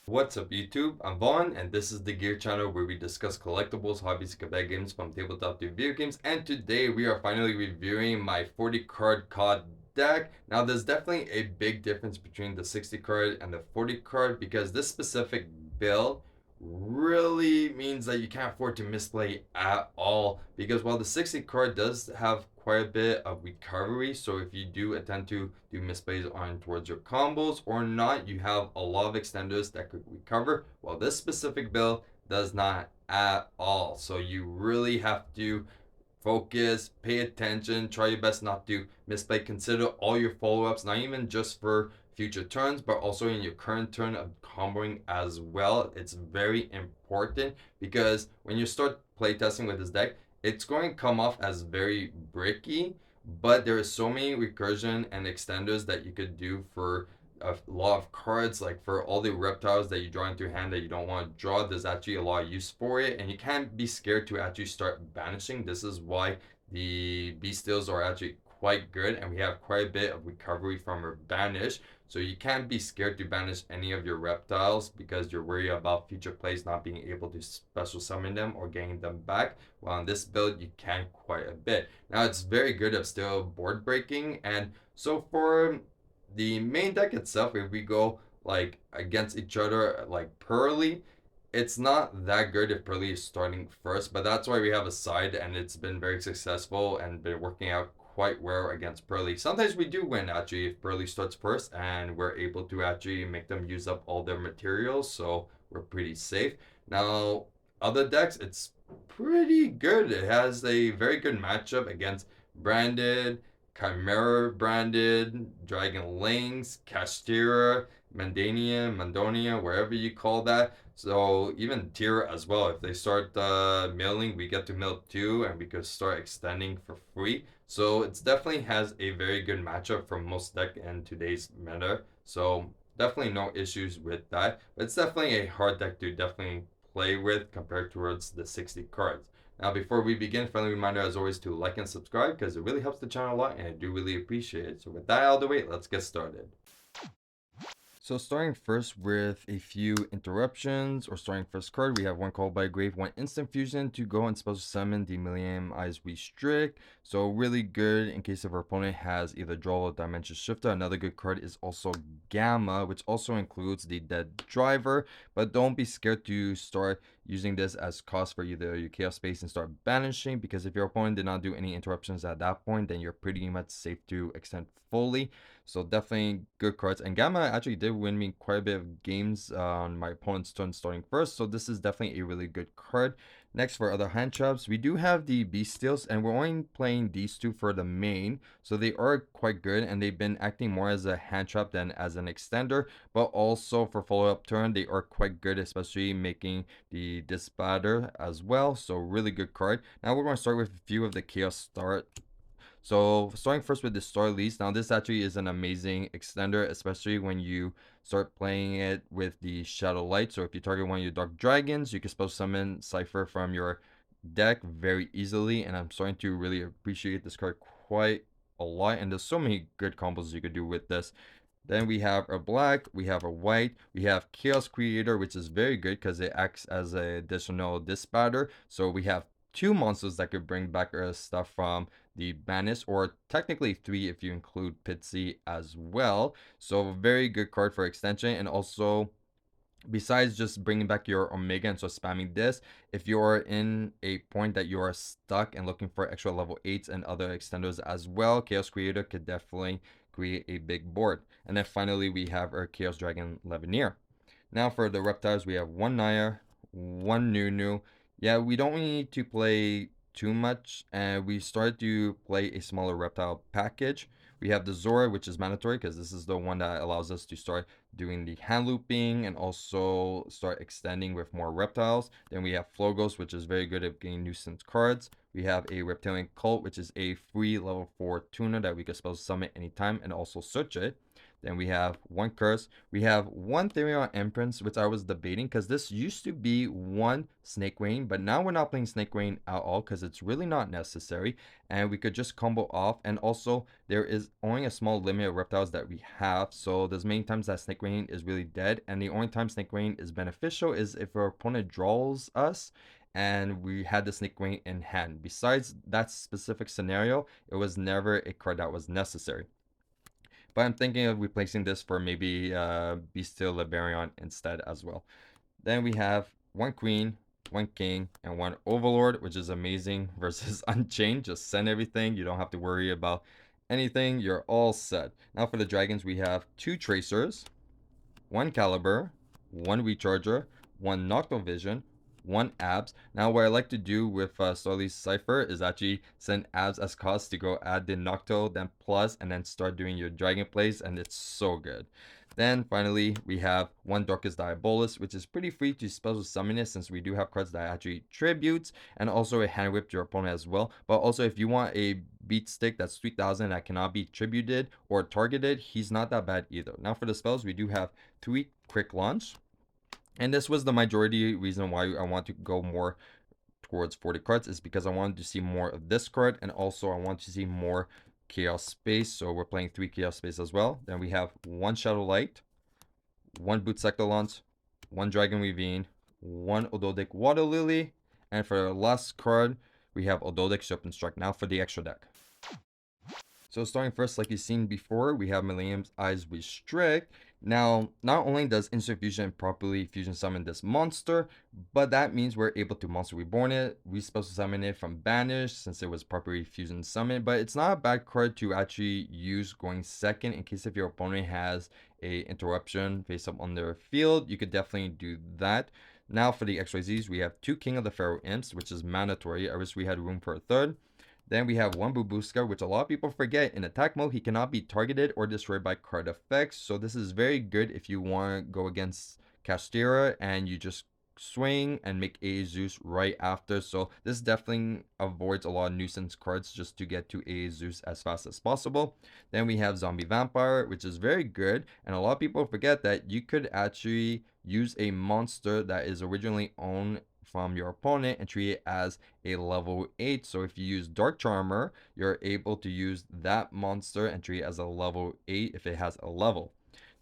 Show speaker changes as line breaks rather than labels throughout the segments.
What's up YouTube? I'm Vaughn and this is the Gear channel where we discuss collectibles, hobbies, and cabinet games from tabletop to video games, and today we are finally reviewing my 40 card COD deck. Now there's definitely a big difference between the 60 card and the 40 card because this specific build really means that you can't afford to misplay at all, because while the 60 card does have quite a bit of recovery, so if you do attempt to do misplays on towards your combos or not, you have a lot of extenders that could recover, while this specific build does not at all. So you really have to focus, pay attention, try your best not to misplay. Consider all your follow-ups, not even just for future turns, but also in your current turn of comboing as well. It's very important because when you start playtesting with this deck, it's going to come off as very bricky, but there are so many recursion and extenders that you could do for a lot of cards. Like for all the reptiles that you draw into hand that you don't want to draw, there's actually a lot of use for it, and you can't be scared to actually start banishing. This is why the bestials are actually quite good, and we have quite a bit of recovery from our banish. So you can't be scared to banish any of your reptiles because you're worried about future plays not being able to special summon them or getting them back. While on this build, you can quite a bit. Now it's very good at still board breaking, and so for the main deck itself, if we go like against each other like Pearly, it's not that good if Pearly is starting first, but that's why we have a side, and it's been very successful and been working out quite well against Pearly. Sometimes we do win actually if Pearly starts first and we're able to actually make them use up all their materials, so we're pretty safe. Now, other decks, it's pretty good. It has a very good matchup against Branded, Chimera branded, Dragon Lynx, Castira, Mandonia, wherever you call that. So even Tira as well. If they start milling, we get to mill too, and we could start extending for free. So it definitely has a very good matchup for most deck in today's meta. So definitely no issues with that. But it's definitely a hard deck to definitely play with compared towards the 60 cards. Now, before we begin, friendly reminder as always to like and subscribe because it really helps the channel a lot and I do really appreciate it. So with that out of the way, let's get started. So starting first with a few interruptions, or starting first card, we have one Call by Grave, one instant fusion to go and special summon the Millennium Eyes Restrict. So really good in case if our opponent has either Draw or Dimension Shifter. Another good card is also Gamma, which also includes the Dead Driver, but don't be scared to start using this as cost for either your Chaos Space and start banishing, because if your opponent did not do any interruptions at that point, then you're pretty much safe to extend fully. So definitely good cards. And Gamma actually did win me quite a bit of games on my opponent's turn starting first. So this is definitely a really good card. Next, for other hand traps, we do have the Bestials, and we're only playing these two for the main. So they are quite good, and they've been acting more as a hand trap than as an extender. But also for follow-up turn, they are quite good, especially making the Disbatter as well. So really good card. Now we're going to start with a few of the Chaos start. So starting first with the Star Lease. Now this actually is an amazing extender, especially when you start playing it with the Shadow Light. So if you target one of your Dark Dragons, you can special summon Cypher from your deck very easily. And I'm starting to really appreciate this card quite a lot. And there's so many good combos you could do with this. Then we have a black, we have a white, we have Chaos Creator, which is very good because it acts as an additional disbatter. So we have two monsters that could bring back our stuff from the banish, or technically three if you include Pitsy as well. So very good card for extension. And also, besides just bringing back your Omega and so spamming this, if you're in a point that you are stuck and looking for extra level 8s and other extenders as well, Chaos Creator could definitely create a big board. And then finally, we have our Chaos Dragon Levineer. Now for the reptiles, we have one Naya, one Nunu. Yeah, we don't need to play too much, and we started to play a smaller reptile package. We have the Zora, which is mandatory because this is the one that allows us to start doing the hand looping and also start extending with more reptiles. Then we have Flogos, which is very good at getting nuisance cards. We have a Reptilian Cult, which is a free level 4 tuner that we can spell summon anytime and also search it. Then we have one Curse. We have one Therion Imprints, which I was debating because this used to be one Snake Rain, but now we're not playing Snake Rain at all because it's really not necessary. And we could just combo off. And also, there is only a small limit of reptiles that we have. So there's many times that Snake Rain is really dead. And the only time Snake Rain is beneficial is if our opponent draws us and we had the Snake Rain in hand. Besides that specific scenario, it was never a card that was necessary. But I'm thinking of replacing this for maybe Bestial Liberion instead as well. Then we have one Queen, one King, and one Overlord, which is amazing versus Unchained. Just send everything. You don't have to worry about anything. You're all set. Now for the Dragons, we have two Tracers, one Caliber, one Recharger, one Nocturnal Vision, one Abs. Now what I like to do with Starly's Cipher is actually send Abs as cost to go add the Nocto, then plus, and then start doing your Dragon plays, and it's so good. Then finally we have one Darkest Diabolus, which is pretty free to special summon it since we do have cards that actually tributes, and also a hand whip to your opponent as well. But also if you want a beat stick that's 3000 that cannot be tributed or targeted, he's not that bad either. Now for the spells, we do have 3 Quick Launch. And this was the majority reason why I want to go more towards 40 cards, is because I wanted to see more of this card, and also I want to see more Chaos Space. So we're playing 3 Chaos Space as well. Then we have one Shadow Light, one Boot Sectolance, one Dragon Ravine, one Ododic Water Lily, and for the last card, we have Ododic Serpent Strike. Now for the extra deck. So starting first, like you've seen before, we have Millennium's Eyes Restrict. Now, not only does Instant Fusion properly fusion summon this monster, but that means we're able to Monster Reborn it. We're supposed to summon it from Banish since it was properly fusion summoned, but it's not a bad card to actually use going second in case if your opponent has a interruption face up on their field. You could definitely do that. Now for the XYZs, we have 2 King of the Pharaoh Imps, which is mandatory. I wish we had room for a third. Then we have one Babushka, which a lot of people forget. In attack mode, he cannot be targeted or destroyed by card effects. So this is very good if you want to go against Castera and you just swing and make a Zeus right after. So this definitely avoids a lot of nuisance cards just to get to a Zeus as fast as possible. Then we have Zombie Vampire, which is very good. And a lot of people forget that you could actually use a monster that is originally owned from your opponent and treat it as a level 8. So if you use Dark Charmer, you're able to use that monster and treat it as a level 8 if it has a level.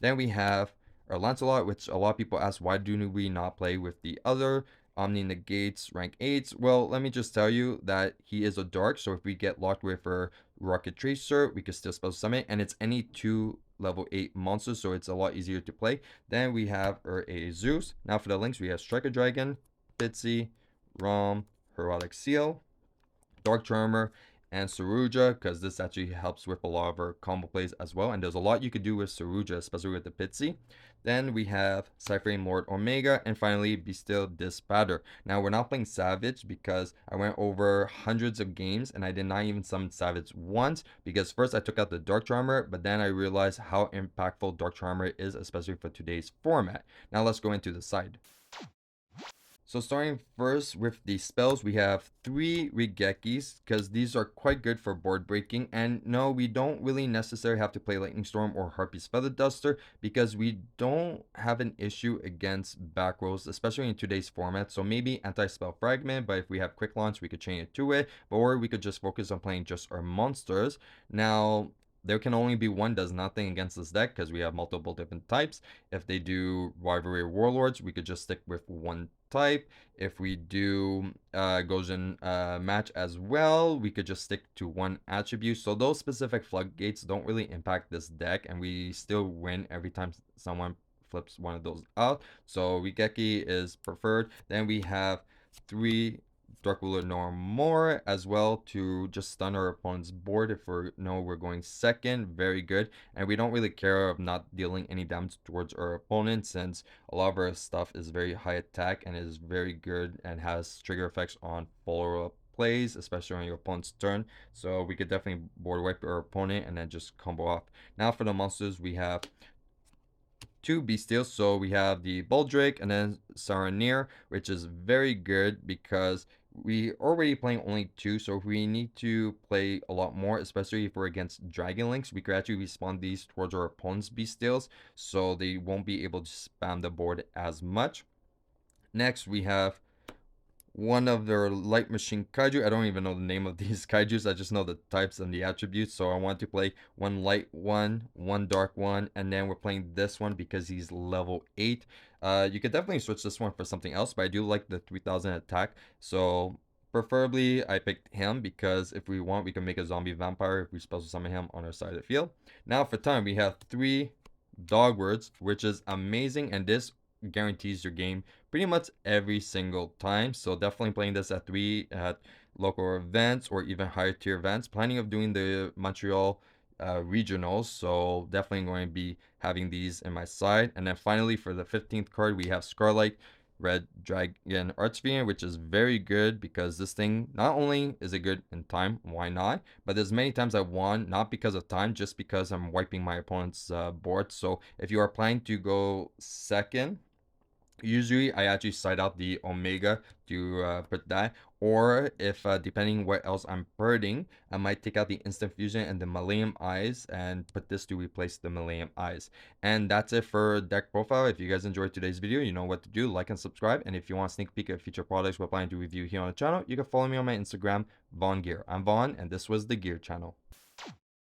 Then we have our Lancelot, which a lot of people ask, why do we not play with the other Omni Negates rank 8s? Well, let me just tell you that he is a Dark, so if we get locked with our Rocket Tracer, we can still special summon, and it's any 2 level 8 monsters, so it's a lot easier to play. Then we have our Zeus. Now for the links, we have Striker Dragon, Bitsy, Rom, Heroic Seal, Dark Charmer, and Saruja, because this actually helps with a lot of our combo plays as well. And there's a lot you could do with Saruja, especially with the Pitsy. Then we have Cypherine Lord Omega, and finally Bestial Dispatter. Now we're not playing Savage because I went over hundreds of games and I did not even summon Savage once, because first I took out the Dark Charmer, but then I realized how impactful Dark Charmer is, especially for today's format. Now let's go into the side. So starting first with the spells, we have 3 Rigekis, because these are quite good for board breaking. And no, we don't really necessarily have to play Lightning Storm or Harpy's Feather Duster, because we don't have an issue against back rolls, especially in today's format. So maybe Anti-Spell Fragment, but if we have Quick Launch, we could chain it to it. Or we could just focus on playing just our monsters. Now, there can only be one does nothing against this deck because we have multiple different types. If they do Rivalry Warlords, we could just stick with one type. If we do Gojin match as well, we could just stick to one attribute. So those specific floodgates don't really impact this deck, and we still win every time someone flips one of those out. So Rigeki is preferred. Then we have 3 Dark Ruler no more as well to just stun our opponent's board if we know we're going second. Very good. And we don't really care of not dealing any damage towards our opponent, since a lot of our stuff is very high attack and is very good and has trigger effects on follow-up plays, especially on your opponent's turn. So we could definitely board wipe our opponent and then just combo off. Now for the monsters, we have 2 Bestials. So we have the Buldrake and then Saranir, which is very good because we already playing only 2, so if we need to play a lot more, especially if we're against Dragon Links, we could actually respawn these towards our opponent's Beastials, so they won't be able to spam the board as much. Next, we have one of their light machine kaiju. I don't even know the name of these kaijus. I just know the types and the attributes. So I want to play one light one, one dark one, and then we're playing this one because he's level 8. You could definitely switch this one for something else, but I do like the 3000 attack. So preferably I picked him because if we want, we can make a zombie vampire if we special summon him on our side of the field. Now for time, we have 3 dog words, which is amazing, and this guarantees your game pretty much every single time. So definitely playing this at 3 at local events or even higher tier events. Planning of doing the Montreal regionals, so definitely going to be having these in my side. And then finally for the 15th card, we have Scarlight Red Dragon Archfiend, which is very good because this thing, not only is it good in time, why not, but there's many times I won not because of time, just because I'm wiping my opponent's board. So if you are planning to go second, usually I actually side out the Omega to put that, or if depending what else I'm birding, I might take out the Instant Fusion and the Millennium Eyes and put this to replace the Millennium Eyes. And that's it for deck profile. If you guys enjoyed today's video, you know what to do. Like and subscribe, and if you want a sneak peek at future products we're planning to review here on the channel, you can follow me on my Instagram, VaughnGear. I'm Vaughn, and this was the Gear Channel.